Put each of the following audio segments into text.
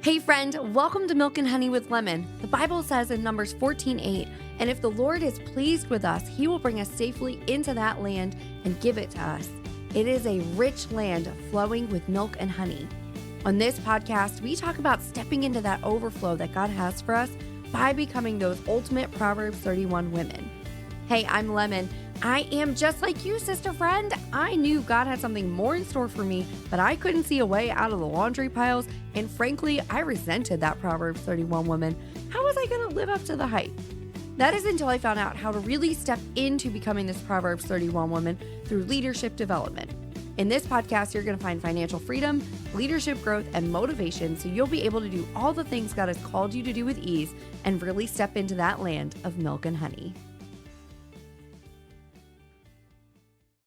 Hey friend, welcome to Milk and Honey with Lemon. The Bible says in Numbers 14:8, and if the Lord is pleased with us, he will bring us safely into that land and give it to us. It is a rich land flowing with milk and honey. On this podcast, we talk about stepping into that overflow that God has for us by becoming those ultimate Proverbs 31 women. Hey, I'm Lemon. I am just like you, sister friend. I knew God had something more in store for me, but I couldn't see a way out of the laundry piles. And frankly, I resented that Proverbs 31 woman. How was I going to live up to the hype? That is until I found out how to really step into becoming this Proverbs 31 woman through leadership development. In this podcast, you're going to find financial freedom, leadership growth, and motivation so you'll be able to do all the things God has called you to do with ease and really step into that land of milk and honey.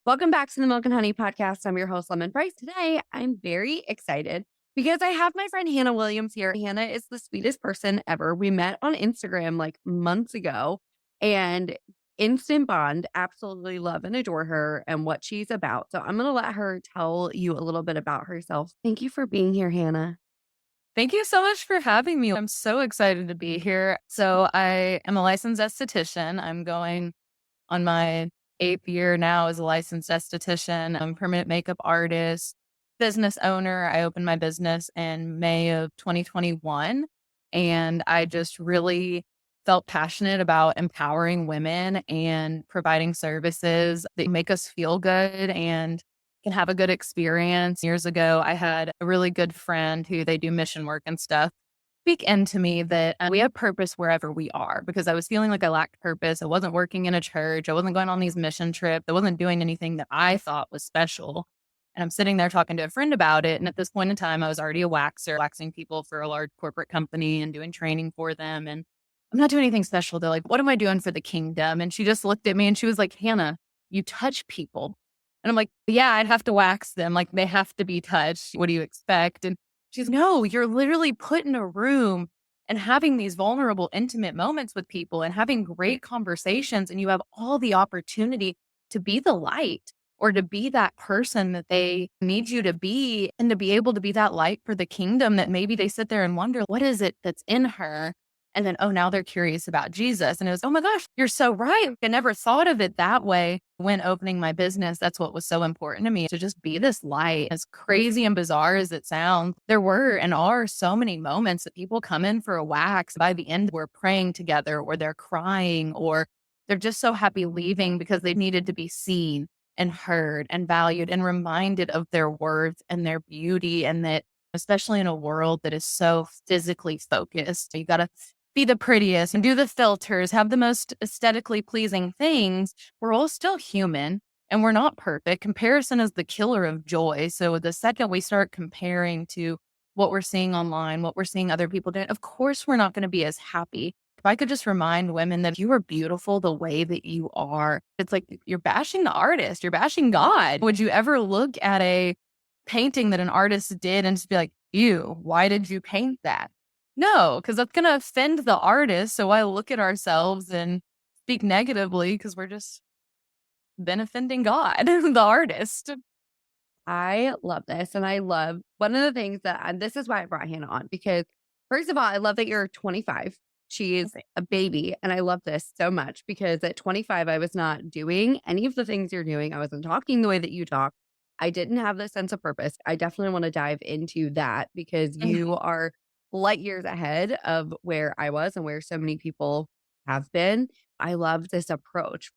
Welcome back to the Milk and Honey podcast. I'm your host, Lemon Price. Today, I'm very excited because I have my friend Hannah Williams here. Hannah is the sweetest person ever. We met on Instagram like months ago and instant bond. Absolutely love and adore her and what she's about. So I'm going to let her tell you a little bit about herself. Thank you for being here, Hannah. Thank you so much for having me. I'm so excited to be here. So I am a licensed esthetician. I'm going on my 8th year now as a licensed esthetician. I'm a permanent makeup artist, business owner. I opened my business in May of 2021. And I just really felt passionate about empowering women and providing services that make us feel good and can have a good experience. Years ago, I had a really good friend who they do mission work and stuff speak into me that we have purpose wherever we are, because I was feeling like I lacked purpose. I wasn't working in a church. I wasn't going on these mission trips. I wasn't doing anything that I thought was special. And I'm sitting there talking to a friend about it. And at this point in time, I was already a waxer, waxing people for a large corporate company and doing training for them. And I'm not doing anything special. They're like, what am I doing for the kingdom? And she just looked at me and she was like, Hannah, you touch people. And I'm like, yeah, I'd have to wax them. Like, they have to be touched. What do you expect? And she's, no, you're literally put in a room and having these vulnerable, intimate moments with people and having great conversations. And you have all the opportunity to be the light or to be that person that they need you to be, and to be able to be that light for the kingdom that maybe they sit there and wonder, what is it that's in her? And then, oh, now they're curious about Jesus. And it was, oh my gosh, you're so right. I never thought of it that way. When opening my business, that's what was so important to me, to just be this light. As crazy and bizarre as it sounds, there were and are so many moments that people come in for a wax. By the end, we're praying together, or they're crying, or they're just so happy leaving because they needed to be seen and heard and valued and reminded of their worth and their beauty. And that, especially in a world that is so physically focused, you got to be the prettiest and do the filters, have the most aesthetically pleasing things. We're all still human and we're not perfect. Comparison is the killer of joy. So the second we start comparing to what we're seeing online, what we're seeing other people doing, of course, we're not going to be as happy. If I could just remind women that you are beautiful the way that you are, it's like you're bashing the artist, you're bashing God. Would you ever look at a painting that an artist did and just be like, ew, why did you paint that? No, because that's going to offend the artist. So I look at ourselves and speak negatively because we're just then offending God, the artist. I love this. And I love one of the things this is why I brought Hannah on, because first of all, I love that you're 25. She is a baby. And I love this so much because at 25, I was not doing any of the things you're doing. I wasn't talking the way that you talk. I didn't have this sense of purpose. I definitely want to dive into that because you are light years ahead of where I was and where so many people have been. I love this approach.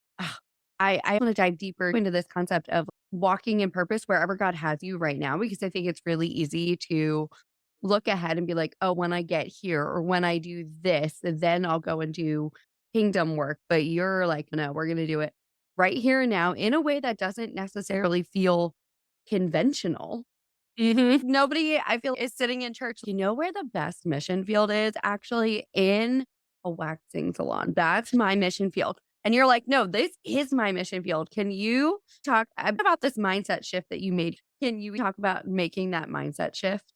I want to dive deeper into this concept of walking in purpose wherever God has you right now, because I think it's really easy to look ahead and be like, oh, when I get here or when I do this, then I'll go and do kingdom work. But you're like, no, we're going to do it right here and now in a way that doesn't necessarily feel conventional. Nobody, I feel, is sitting in church. You know where the best mission field is? Actually, in a waxing salon. That's my mission field. And you're like, no, this is my mission field. Can you talk about this mindset shift that you made? Can you talk about making that mindset shift?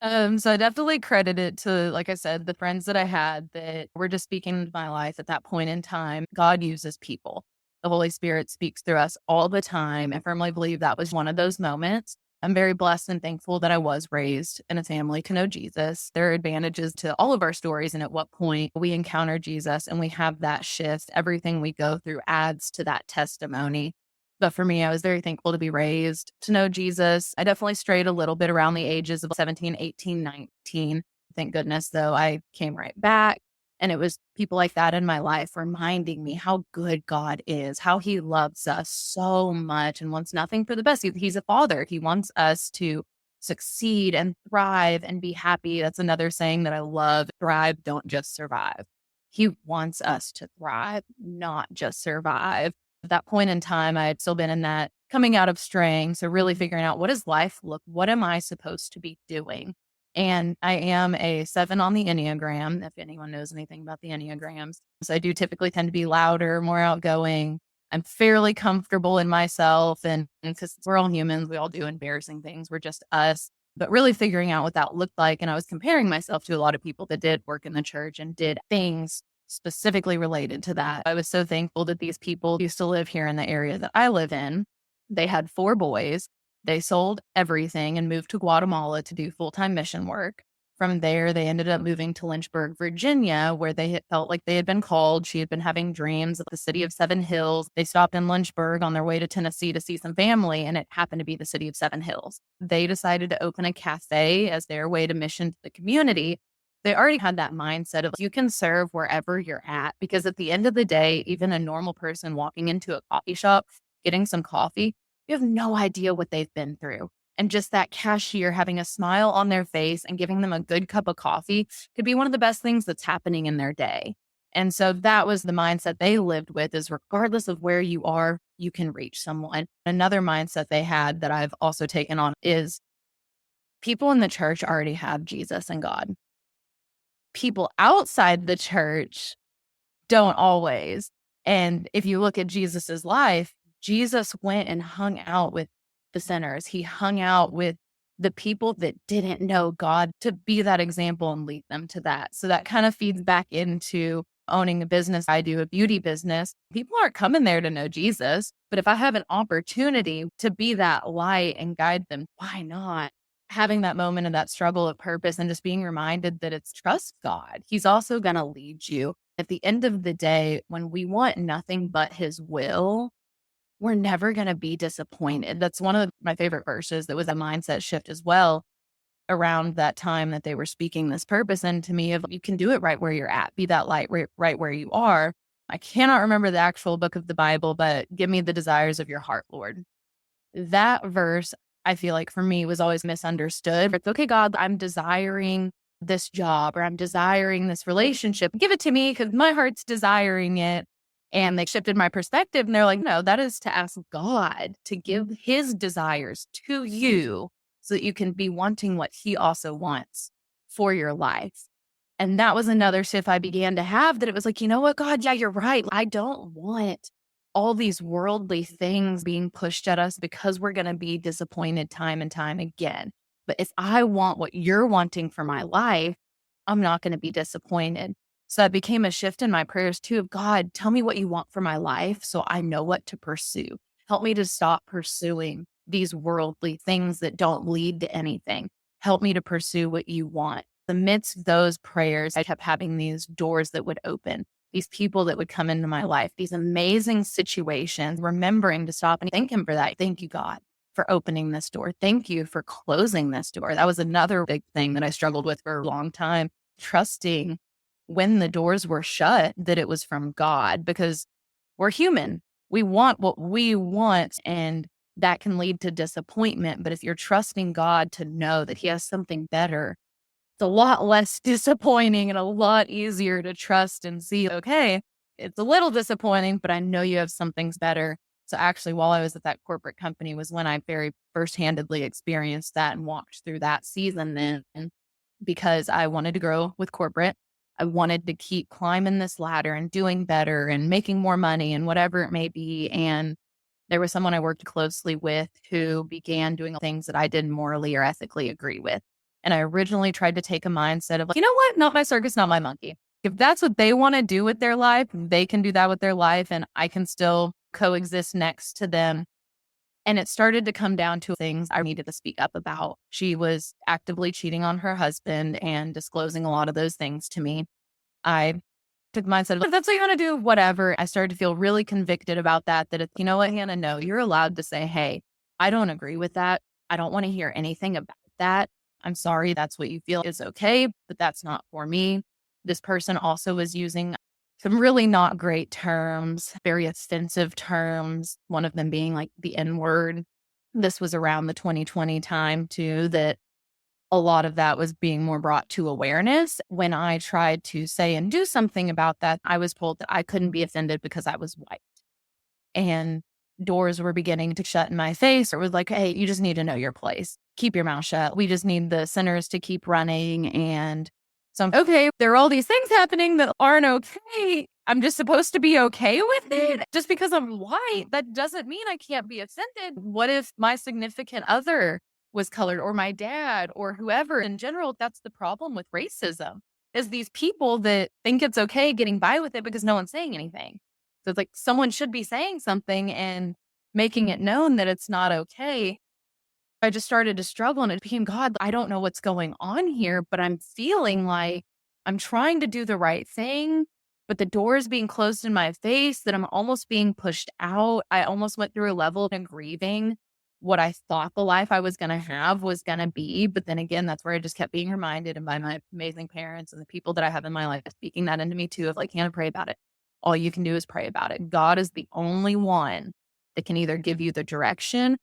So I definitely credit it to, like I said, the friends that I had that were just speaking into my life at that point in time. God uses people. The Holy Spirit speaks through us all the time. I firmly believe that was one of those moments. I'm very blessed and thankful that I was raised in a family to know Jesus. There are advantages to all of our stories and at what point we encounter Jesus and we have that shift. Everything we go through adds to that testimony. But for me, I was very thankful to be raised to know Jesus. I definitely strayed a little bit around the ages of 17, 18, 19. Thank goodness, though, I came right back. And it was people like that in my life reminding me how good God is, how he loves us so much and wants nothing for the best. He's a father. He wants us to succeed and thrive and be happy. That's another saying that I love. Thrive, don't just survive. He wants us to thrive, not just survive. At that point in time, I had still been in that coming out of straying. So really figuring out, what does life look? What am I supposed to be doing? And I am a 7 on the Enneagram, if anyone knows anything about the Enneagrams. So I do typically tend to be louder, more outgoing. I'm fairly comfortable in myself. And because we're all humans, we all do embarrassing things. We're just us. But really figuring out what that looked like. And I was comparing myself to a lot of people that did work in the church and did things specifically related to that. I was so thankful that these people used to live here in the area that I live in. They had 4 boys. They sold everything and moved to Guatemala to do full-time mission work. From there, they ended up moving to Lynchburg, Virginia, where they had felt like they had been called. She had been having dreams of the city of 7 Hills. They stopped in Lynchburg on their way to Tennessee to see some family, and it happened to be the city of 7 Hills. They decided to open a cafe as their way to mission to the community. They already had that mindset of you can serve wherever you're at, because at the end of the day, even a normal person walking into a coffee shop, getting some coffee, you have no idea what they've been through. And just that cashier having a smile on their face and giving them a good cup of coffee could be one of the best things that's happening in their day. And so that was the mindset they lived with, is regardless of where you are, you can reach someone. Another mindset they had that I've also taken on is people in the church already have Jesus and God. People outside the church don't always. And if you look at Jesus's life, Jesus went and hung out with the sinners. He hung out with the people that didn't know God to be that example and lead them to that. So that kind of feeds back into owning a business. I do a beauty business. People aren't coming there to know Jesus, but if I have an opportunity to be that light and guide them, why not? Having that moment of that struggle of purpose and just being reminded that it's trust God. He's also going to lead you. At the end of the day, when we want nothing but his will, we're never going to be disappointed. That's one of my favorite verses that was a mindset shift as well around that time that they were speaking this purpose into me of you can do it right where you're at. Be that light right where you are. I cannot remember the actual book of the Bible, but give me the desires of your heart, Lord. That verse, I feel like for me was always misunderstood. It's okay, God, I'm desiring this job or I'm desiring this relationship. Give it to me because my heart's desiring it. And they shifted my perspective and they're like, no, that is to ask God to give his desires to you so that you can be wanting what he also wants for your life. And that was another shift I began to have, that it was like, you know what, God, yeah, you're right. I don't want all these worldly things being pushed at us because we're going to be disappointed time and time again. But if I want what you're wanting for my life, I'm not going to be disappointed. So that became a shift in my prayers too of God, tell me what you want for my life so I know what to pursue. Help me to stop pursuing these worldly things that don't lead to anything. Help me to pursue what you want. Amidst those prayers, I kept having these doors that would open, these people that would come into my life, these amazing situations, remembering to stop and thank him for that. Thank you, God, for opening this door. Thank you for closing this door. That was another big thing that I struggled with for a long time, trusting when the doors were shut that it was from God, because we're human. We want what we want, and that can lead to disappointment. But if you're trusting God to know that he has something better, it's a lot less disappointing and a lot easier to trust and see, okay, it's a little disappointing, but I know you have something's better. So actually, while I was at that corporate company was when I very first-handedly experienced that and walked through that season then, because I wanted to grow with corporate. I wanted to keep climbing this ladder and doing better and making more money and whatever it may be. And there was someone I worked closely with who began doing things that I didn't morally or ethically agree with. And I originally tried to take a mindset of like, you know what? Not my circus, not my monkey. If that's what they want to do with their life, they can do that with their life and I can still coexist next to them. And it started to come down to things I needed to speak up about. She was actively cheating on her husband and disclosing a lot of those things to me. I took the mindset of, if that's what you want to do, whatever. I started to feel really convicted about that, that, you know what, Hannah, no, you're allowed to say, hey, I don't agree with that. I don't want to hear anything about that. I'm sorry. That's what you feel is okay, but that's not for me. This person also was using some really not great terms, very offensive terms, one of them being like the N word. This was around the 2020 time too, that a lot of that was being more brought to awareness. When I tried to say and do something about that, I was told that I couldn't be offended because I was white. And doors were beginning to shut in my face. Or it was like, hey, you just need to know your place. Keep your mouth shut. We just need the centers to keep running. And so, okay, there are all these things happening that aren't okay. I'm just supposed to be okay with it. Just because I'm white, that doesn't mean I can't be offended. What if my significant other was colored, or my dad, or whoever? In general, that's the problem with racism, is these people that think it's okay getting by with it because no one's saying anything. So it's like someone should be saying something and making it known that it's not okay. I just started to struggle and it became, God, I don't know what's going on here, but I'm feeling like I'm trying to do the right thing, but the door is being closed in my face, that I'm almost being pushed out. I almost went through a level of grieving what I thought the life I was going to have was going to be. But then again, that's where I just kept being reminded, and by my amazing parents and the people that I have in my life speaking that into me too, of like, Hannah, pray about it. All you can do is pray about it. God is the only one that can either give you the direction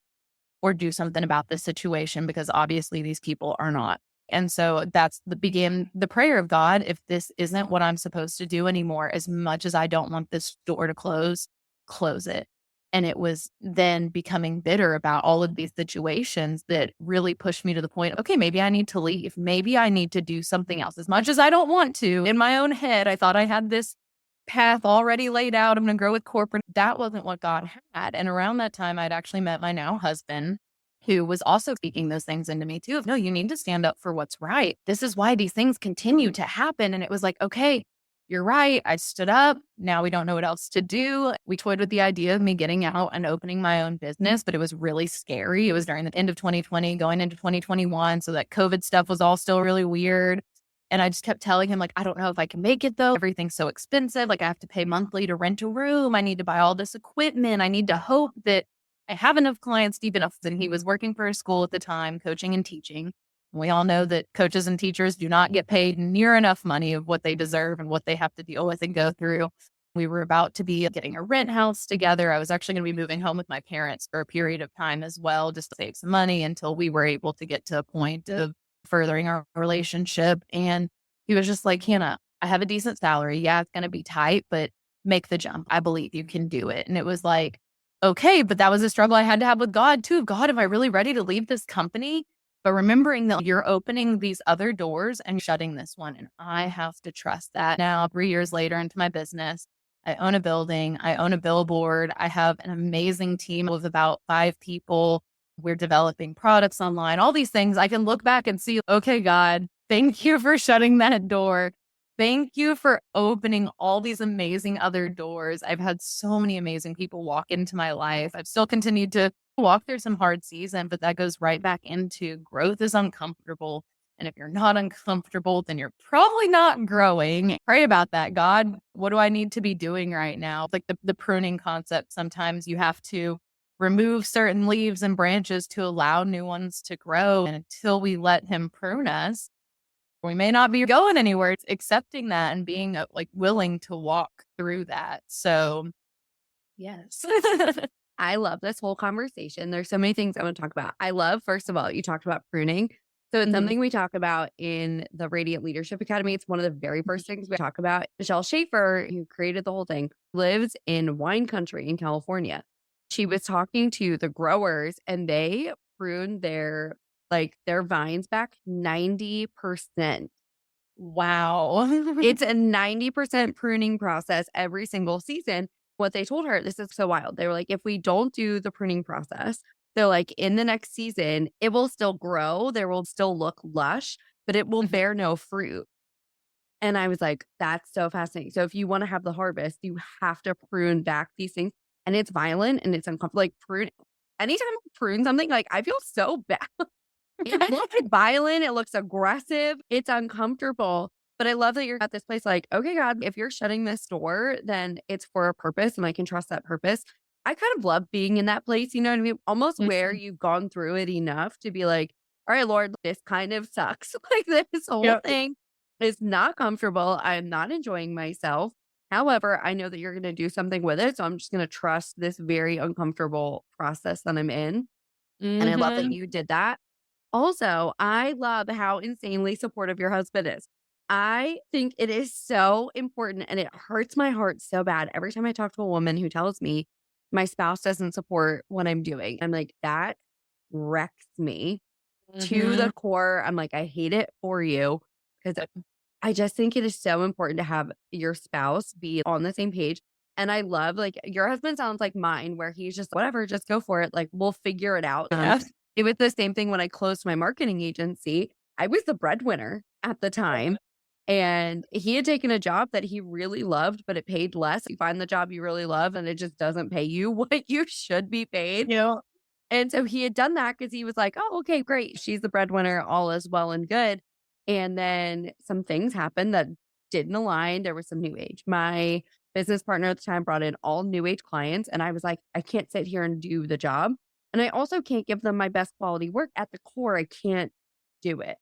or do something about this situation, because obviously these people are not. And so that's began the prayer of, God, if this isn't what I'm supposed to do anymore, as much as I don't want this door to close it. And it was then becoming bitter about all of these situations that really pushed me to the point, okay, maybe I need to leave. Maybe I need to do something else. As much as I don't want to, in my own head, I thought I had this path already laid out. I'm going to grow with corporate. That wasn't what God had. And around that time, I'd actually met my now husband, who was also speaking those things into me too, of, no, you need to stand up for what's right. This is why these things continue to happen. And it was like, okay, you're right. I stood up. Now we don't know what else to do. We toyed with the idea of me getting out and opening my own business, but it was really scary. It was during the end of 2020, going into 2021. So that COVID stuff was all still really weird. And I just kept telling him, like, I don't know if I can make it though. Everything's so expensive. Like, I have to pay monthly to rent a room. I need to buy all this equipment. I need to hope that I have enough clients deep enough. And he was working for a school at the time, coaching and teaching. We all know that coaches and teachers do not get paid near enough money of what they deserve and what they have to deal with and go through. We were about to be getting a rent house together. I was actually going to be moving home with my parents for a period of time as well, just to save some money until we were able to get to a point of furthering our relationship. And he was just like, Hannah, I have a decent salary. Yeah, it's going to be tight, but make the jump. I believe you can do it. And it was like, okay, but that was a struggle I had to have with God too. God, am I really ready to leave this company? But remembering that you're opening these other doors and shutting this one. And I have to trust that. Now, 3 years later into my business, I own a building, I own a billboard. I have an amazing team of about 5 people. We're developing products online, all these things. I can look back and see, okay, God, thank you for shutting that door. Thank you for opening all these amazing other doors. I've had so many amazing people walk into my life. I've still continued to walk through some hard season, but that goes right back into growth is uncomfortable. And if you're not uncomfortable, then you're probably not growing. Pray about that. God, what do I need to be doing right now? Like the pruning concept, sometimes you have to remove certain leaves and branches to allow new ones to grow. And until we let him prune us, we may not be going anywhere. It's accepting that and being like willing to walk through that. So, yes. I love this whole conversation. There's so many things I want to talk about. I love, first of all, you talked about pruning. So it's Mhm. something we talk about in the Radiant Leadership Academy. It's one of the very first things we talk about. Michelle Schaefer, who created the whole thing, lives in wine country in California. She was talking to the growers and they pruned their vines back 90%. Wow. It's a 90% pruning process every single season. What they told her, this is so wild. They were like, if we don't do the pruning process, they're like, in the next season, it will still grow. There will still look lush, but it will Mhm. bear no fruit. And I was like, that's so fascinating. So if you want to have the harvest, you have to prune back these things. And it's violent and it's uncomfortable. Like prune. anytime I prune something, like, I feel so bad. It looks violent, it looks aggressive, it's uncomfortable, but I love that you're at this place like, "Okay, God, if you're shutting this door, then it's for a purpose, and I can trust that purpose." I kind of love being in that place, you know what I mean? Almost where Mhm. you've gone through it enough to be like, "Alright, Lord, this kind of sucks." Like, this whole Yep. thing is not comfortable, I'm not enjoying myself. However, I know that you're gonna do something with it, so I'm just gonna trust this very uncomfortable process that I'm in, and I love that Mhm. you did that. Also, I love how insanely supportive your husband is. I think it is so important and it hurts my heart so bad every time I talk to a woman who tells me my spouse doesn't support what I'm doing. I'm like, that wrecks me to the Mhm. core. I'm like, I hate it for you because I just think it is so important to have your spouse be on the same page. And I love like your husband sounds like mine, where he's just whatever, just go for it. Like we'll figure it out. Yes. It was the same thing when I closed my marketing agency. I was the breadwinner at the time. And he had taken a job that he really loved, but it paid less. You find the job you really love and it just doesn't pay you what you should be paid. Yeah. And so he had done that because he was like, "Oh, okay, great. She's the breadwinner. All is well and good." And then some things happened that didn't align. There was some new age. My business partner at the time brought in all new age clients. And I was like, I can't sit here and do the job. And I also can't give them my best quality work. At the core, I can't do it.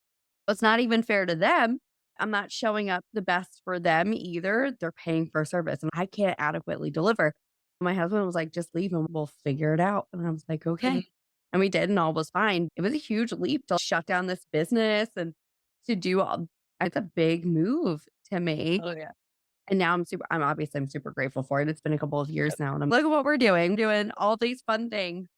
It's not even fair to them. I'm not showing up the best for them either. They're paying for a service and I can't adequately deliver. My husband was like, "Just leave and we'll figure it out." And I was like, Mhm. "Okay." And we did, and all was fine. It was a huge leap to shut down this business and to do all it's a big move to make. Oh, yeah. And now I'm super grateful for it. It's been a couple of years now, and I'm look at what we're doing, doing all these fun things.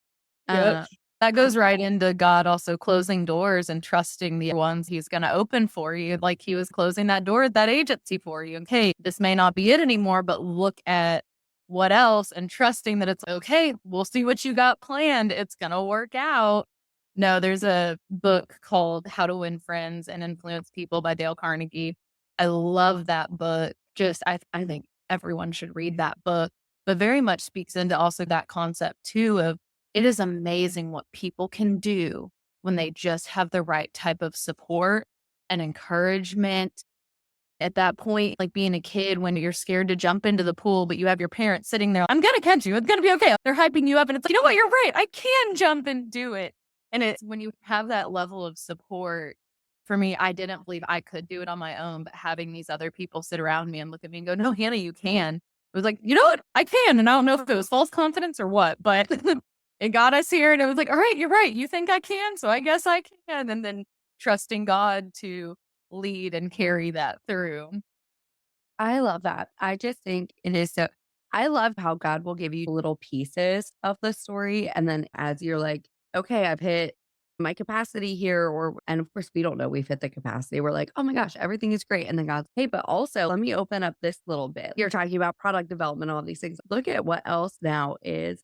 Yep. Uh, That goes right into God also closing doors and trusting the ones He's gonna open for you, like He was closing that door at that agency for you. Okay, this may not be it anymore, but look at what else and trusting that it's okay, we'll see what you got planned. It's gonna work out. No, there's a book called How to Win Friends and Influence People by Dale Carnegie. I love that book. Just I think everyone should read that book, but very much speaks into also that concept too of it is amazing what people can do when they just have the right type of support and encouragement. At that point, like being a kid when you're scared to jump into the pool, but you have your parents sitting there, I'm gonna catch you. It's gonna be okay. They're hyping you up and it's like, you know what? You're right. I can jump and do it. And it's when you have that level of support, for me, I didn't believe I could do it on my own, but having these other people sit around me and look at me and go, no, Hannah, you can. It was like, you know what? I can. And I don't know if it was false confidence or what, but it got us here. And it was like, all right, you're right. You think I can. So I guess I can. And then trusting God to lead and carry that through. I love that. I just think it is so I love how God will give you little pieces of the story, and then as you're like, "Okay, I've hit my capacity here," and of course, we don't know we've hit the capacity. We're like, "Oh my gosh, everything is great." And then God's, "Hey, but also let me open up this little bit." You're talking about product development, all these things. Look at what else now is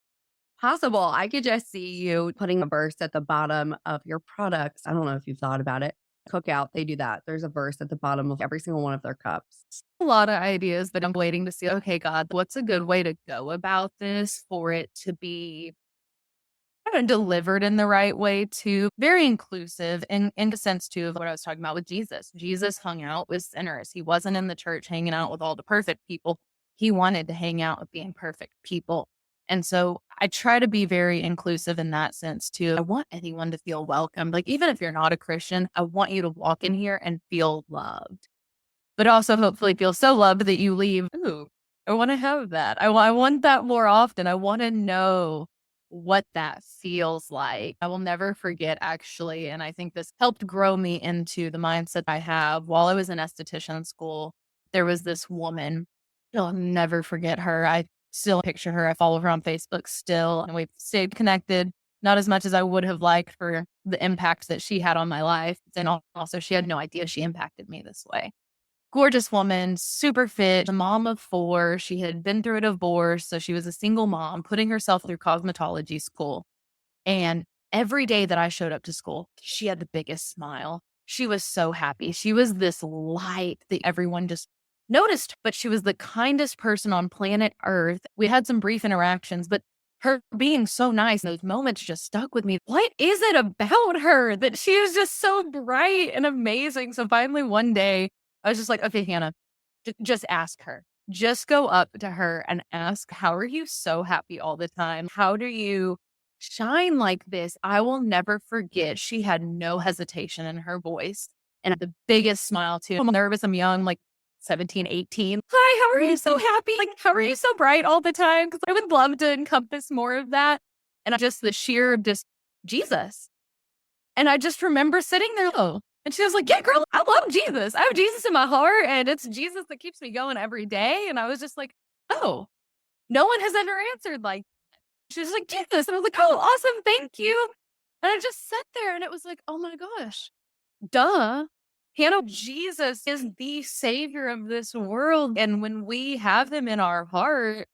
possible. I could just see you putting a verse at the bottom of your products. I don't know if you've thought about it. Cookout, they do that. There's a verse at the bottom of every single one of their cups. A lot of ideas, but I'm waiting to see, okay, God, what's a good way to go about this for it to be kind of delivered in the right way too? Very inclusive in the sense too of what I was talking about with Jesus. Jesus hung out with sinners. He wasn't in the church hanging out with all the perfect people. He wanted to hang out with the imperfect people. And so I try to be very inclusive in that sense too. I want anyone to feel welcome. Like even if you're not a Christian, I want you to walk in here and feel loved, but also hopefully feel so loved that you leave, "Ooh, I wanna have that. I want that more often. I wanna know what that feels like." I will never forget actually, and I think this helped grow me into the mindset I have. While I was in esthetician school, there was this woman, I'll never forget her. I still picture her. I follow her on Facebook still, and we've stayed connected, not as much as I would have liked for the impact that she had on my life, and also she had no idea she impacted me this way. Gorgeous woman, super fit, a mom of 4. She had been through a divorce, so she was a single mom, putting herself through cosmetology school. And every day that I showed up to school, she had the biggest smile. She was so happy. She was this light that everyone just noticed, but she was the kindest person on planet Earth. We had some brief interactions, but her being so nice, those moments just stuck with me. What is it about her that she is just so bright and amazing? So finally one day I was just like, okay, Hannah, just ask her. Just go up to her and ask, how are you so happy all the time? How do you shine like this? I will never forget. She had no hesitation in her voice and the biggest smile too. I'm nervous. I'm young, like 17, 18. Hi, how are you so happy? Like, how are you so bright all the time? Because I would love to encompass more of that. And just the sheer just Jesus. And I just remember sitting there, oh, and she was like, yeah, girl, I love Jesus. I have Jesus in my heart, and it's Jesus that keeps me going every day. And I was just like, oh, no one has ever answered like she was like, Jesus. And I was like, oh, awesome, thank you. And I just sat there and it was like, oh my gosh, duh. Hannah, Jesus is the savior of this world. And when we have him in our heart,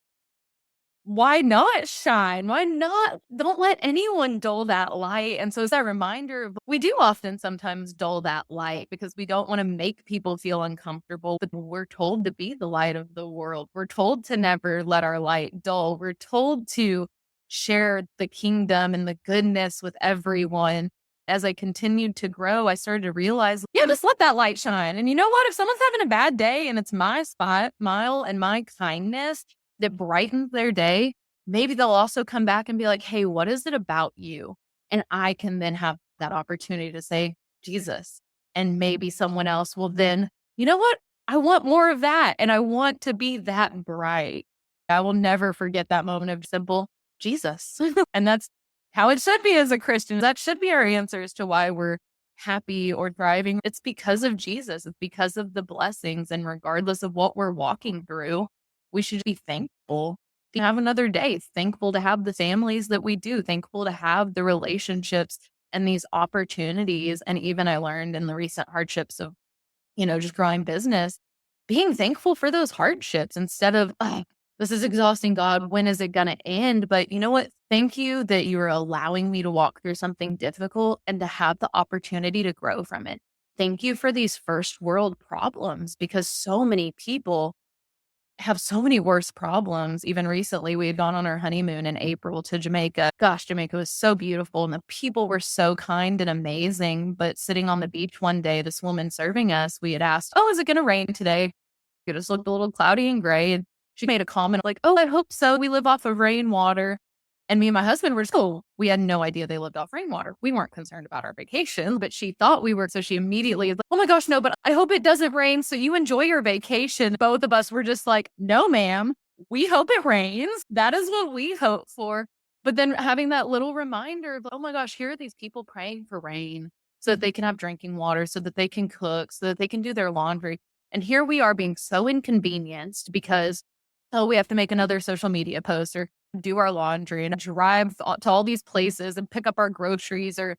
why not shine? Why not? Don't let anyone dull that light. And so it's that reminder of we do often sometimes dull that light because we don't want to make people feel uncomfortable. But we're told to be the light of the world. We're told to never let our light dull. We're told to share the kingdom and the goodness with everyone. As I continued to grow, I started to realize, yeah, just let that light shine. And you know what? If someone's having a bad day and it's my smile and my kindness that brightens their day, maybe they'll also come back and be like, hey, what is it about you? And I can then have that opportunity to say, Jesus. And maybe someone else will then, you know what? I want more of that. And I want to be that bright. I will never forget that moment of simple Jesus. And that's how it should be as a Christian. That should be our answer as to why we're happy or thriving. It's because of Jesus. It's because of the blessings. And regardless of what we're walking through, we should be thankful to have another day, thankful to have the families that we do, thankful to have the relationships and these opportunities. And even I learned in the recent hardships of, just growing business, being thankful for those hardships instead of, oh, this is exhausting, God. When is it going to end? But you know what? Thank you that you are allowing me to walk through something difficult and to have the opportunity to grow from it. Thank you for these first world problems because so many people have so many worse problems. Even recently, we had gone on our honeymoon in April to Jamaica. Gosh, Jamaica was so beautiful and the people were so kind and amazing. But sitting on the beach one day, this woman serving us, we had asked, oh, is it going to rain today? It just looked a little cloudy and gray. And she made a comment like, oh, I hope so. We live off of rainwater. And me and my husband were just, oh, we had no idea they lived off rainwater. We weren't concerned about our vacation, but she thought we were. So she immediately was like, oh my gosh, no, but I hope it doesn't rain. So you enjoy your vacation. Both of us were just like, no, ma'am, we hope it rains. That is what we hope for. But then having that little reminder of, oh my gosh, here are these people praying for rain so that they can have drinking water, so that they can cook, so that they can do their laundry. And here we are being so inconvenienced because, oh, we have to make another social media post or do our laundry and drive to all these places and pick up our groceries or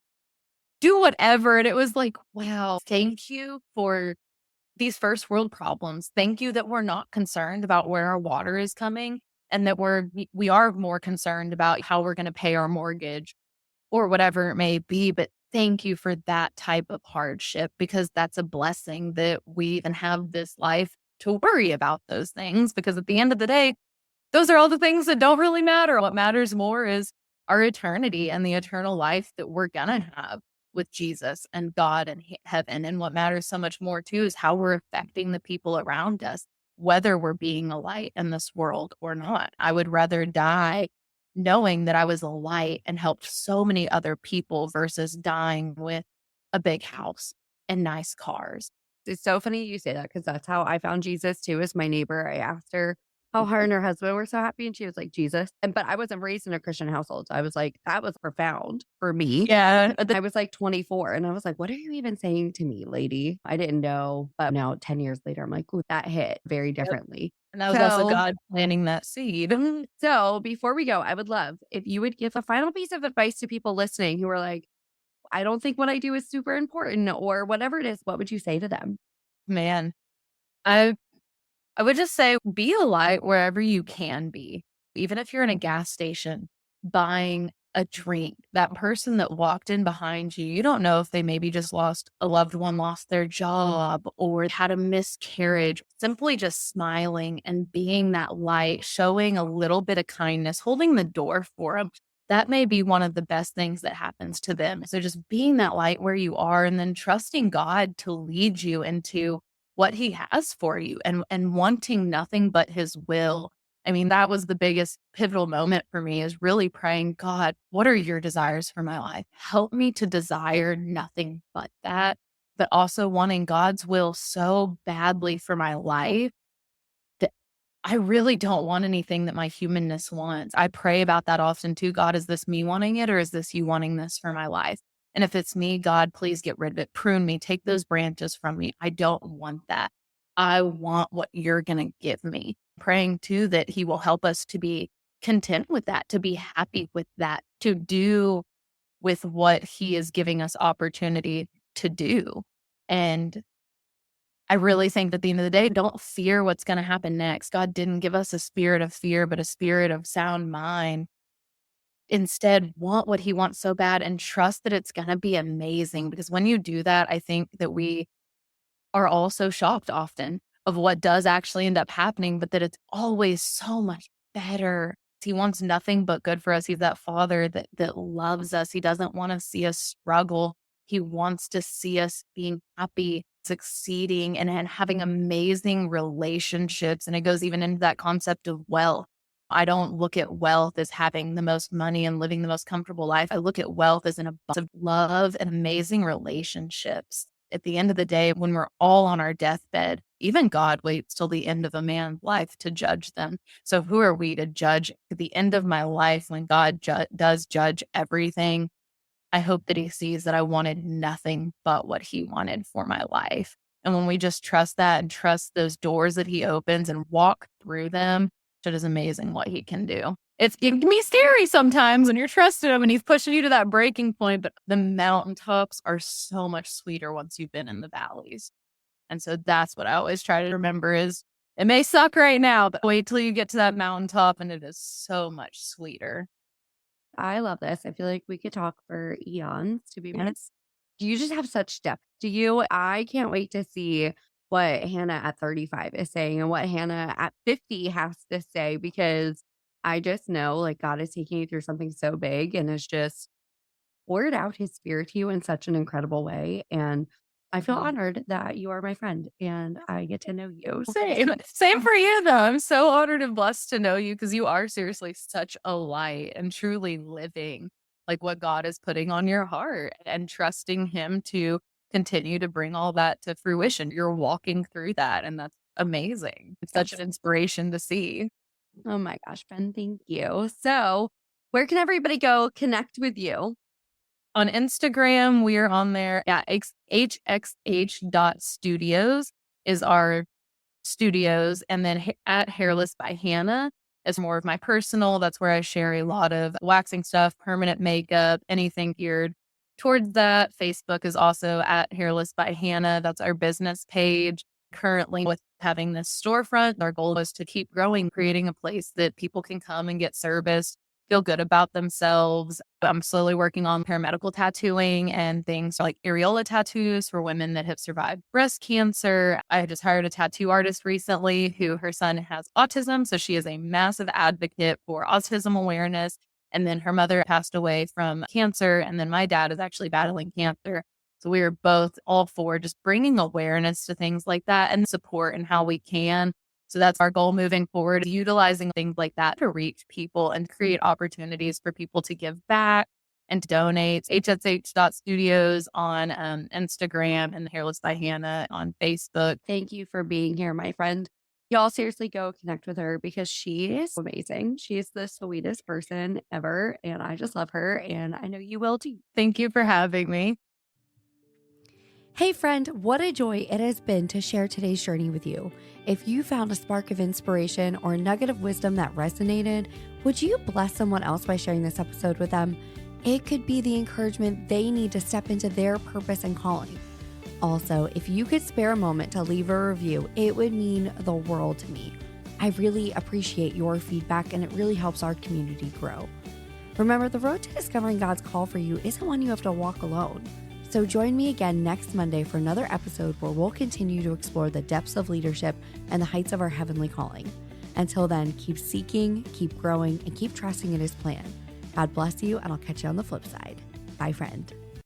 do whatever. And it was like, wow, thank you for these first world problems. Thank you that we're not concerned about where our water is coming and that we are more concerned about how we're going to pay our mortgage or whatever it may be. But thank you for that type of hardship because that's a blessing that we even have this life to worry about those things because at the end of the day, those are all the things that don't really matter. What matters more is our eternity and the eternal life that we're going to have with Jesus and God and heaven. And what matters so much more too is how we're affecting the people around us, whether we're being a light in this world or not. I would rather die knowing that I was a light and helped so many other people versus dying with a big house and nice cars. It's so funny you say that because that's how I found Jesus too. Is my neighbor. I asked her how her and her husband were so happy, and she was like, Jesus. But I wasn't raised in a Christian household. So I was like, that was profound for me. Yeah. I was like 24 and I was like, what are you even saying to me, lady? I didn't know. But now 10 years later, I'm like, ooh, that hit very differently. And that was also God planting that seed. So before we go, I would love if you would give a final piece of advice to people listening who are like, I don't think what I do is super important or whatever it is. What would you say to them? Man, I I would just say be a light wherever you can be. Even if you're in a gas station buying a drink, that person that walked in behind you, you don't know if they maybe just lost a loved one, lost their job, or had a miscarriage. Simply just smiling and being that light, showing a little bit of kindness, holding the door for them. That may be one of the best things that happens to them. So just being that light where you are and then trusting God to lead you into what he has for you and wanting nothing but his will. I mean, that was the biggest pivotal moment for me, is really praying, God, what are your desires for my life? Help me to desire nothing but that, but also wanting God's will so badly for my life that I really don't want anything that my humanness wants. I pray about that often too. God, is this me wanting it, or is this you wanting this for my life? And if it's me, God, please get rid of it. Prune me. Take those branches from me. I don't want that. I want what you're going to give me. Praying too that he will help us to be content with that, to be happy with that, to do with what he is giving us opportunity to do. And I really think that at the end of the day, don't fear what's going to happen next. God didn't give us a spirit of fear, but a spirit of sound mind. Instead, want what he wants so bad and trust that it's going to be amazing. Because when you do that, I think that we are all so shocked often of what does actually end up happening, but that it's always so much better. He wants nothing but good for us. He's that father that loves us. He doesn't want to see us struggle. He wants to see us being happy, succeeding, and having amazing relationships. And it goes even into that concept of wealth. I don't look at wealth as having the most money and living the most comfortable life. I look at wealth as an abundance of love and amazing relationships. At the end of the day, when we're all on our deathbed, even God waits till the end of a man's life to judge them. So who are we to judge at the end of my life when God does judge everything? I hope that he sees that I wanted nothing but what he wanted for my life. And when we just trust that and trust those doors that he opens and walk through them, it is amazing what he can do. It can be scary sometimes when you're trusting him and he's pushing you to that breaking point, but the mountaintops are so much sweeter once you've been in the valleys. And so that's what I always try to remember is it may suck right now, but wait till you get to that mountaintop and it is so much sweeter. I love this. I feel like we could talk for eons, to be honest. You just have such depth. Do you? I can't wait to see what Hannah at 35 is saying and what Hannah at 50 has to say, because I just know like God is taking you through something so big and has just poured out his spirit to you in such an incredible way. And I feel honored that you are my friend and I get to know you. Same. Same for you, though. I'm so honored and blessed to know you because you are seriously such a light and truly living like what God is putting on your heart and trusting him to continue to bring all that to fruition. You're walking through that, and that's amazing. It's such an inspiration to see. Oh my gosh, friend, thank you. So, where can everybody go connect with you? On Instagram, we're on there at hxh.studios is our studios. And then at Hairless by Hannah is more of my personal. That's where I share a lot of waxing stuff, permanent makeup, anything geared towards that. Facebook is also at Hairless by Hannah. That's our business page. Currently, with having this storefront, our goal is to keep growing, creating a place that people can come and get service, feel good about themselves. I'm slowly working on paramedical tattooing and things like areola tattoos for women that have survived breast cancer. I just hired a tattoo artist recently who her son has autism. So she is a massive advocate for autism awareness. And then her mother passed away from cancer. And then my dad is actually battling cancer. So we are both all for just bringing awareness to things like that and support and how we can. So that's our goal moving forward, utilizing things like that to reach people and create opportunities for people to give back and to donate. HSH.studios on Instagram and Hairless by Hannah on Facebook. Thank you for being here, my friend. Y'all seriously go connect with her because she is amazing. She is the sweetest person ever. And I just love her. And I know you will too. Thank you for having me. Hey friend, what a joy it has been to share today's journey with you. If you found a spark of inspiration or a nugget of wisdom that resonated, would you bless someone else by sharing this episode with them? It could be the encouragement they need to step into their purpose and calling. Also, if you could spare a moment to leave a review, it would mean the world to me. I really appreciate your feedback and it really helps our community grow. Remember, the road to discovering God's call for you isn't one you have to walk alone. So join me again next Monday for another episode where we'll continue to explore the depths of leadership and the heights of our heavenly calling. Until then, keep seeking, keep growing, and keep trusting in His plan. God bless you, and I'll catch you on the flip side. Bye, friend.